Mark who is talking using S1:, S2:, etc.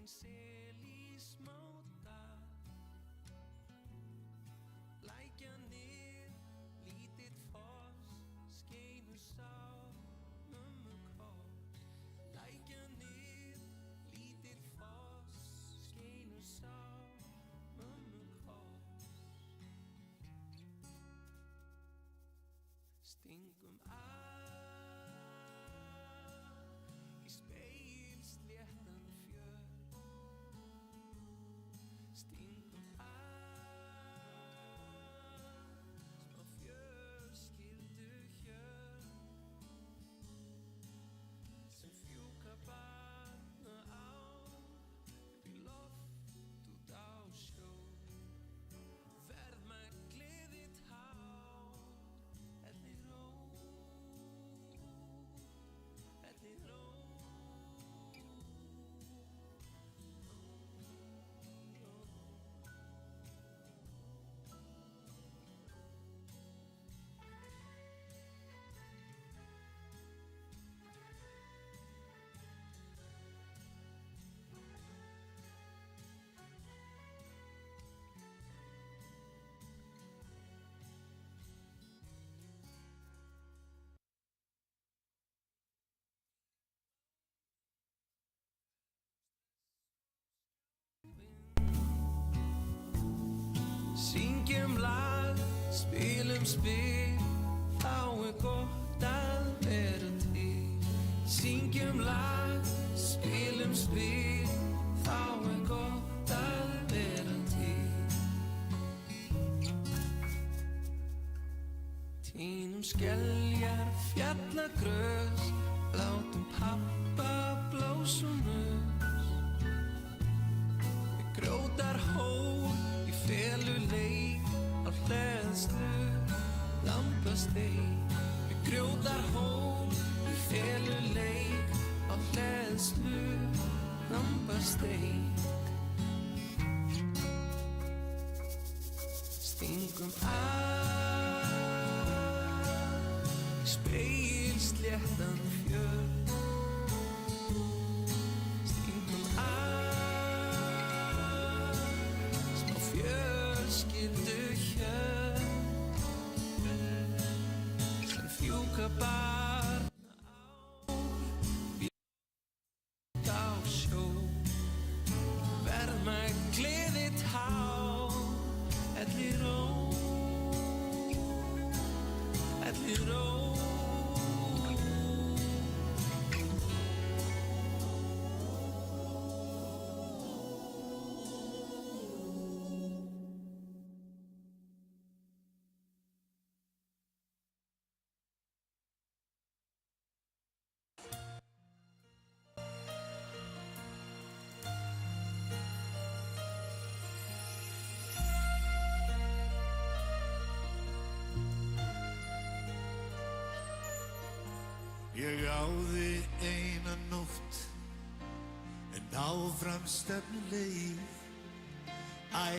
S1: sel í smádal. Lækjanir, lítill foss, skeinu sá mömmu koss. Lækjanir, lítill foss, skeinu sá mömmu koss. Stingum í spegilsléttan fjörð. Stingum smá fjölskylduhjörð sem fjúka barna á upp í loft út á sjó. Verð með gleðitt hár, ellir ró, ellir ró. Syngjum lag, spilum spil, þá gott að vera til. Syngjum lag, spilum spil, þá gott að vera til. Tínum skeljar, fjallagrös, látum pappa blása nös. Við grjótar hól í feluleik á hleðslu lambasteik. Við grjótar hól í feluleik á hleðslu lambasteik. Stingum í spegilsléttan fjörð. Stingum smá fjölskylduhjörð sem fjúka barna á út á sjó. Verð með gleðitt hár, ellir ró, ellir ró.
S2: Ég áði eina nótt en áfram stefnuleið.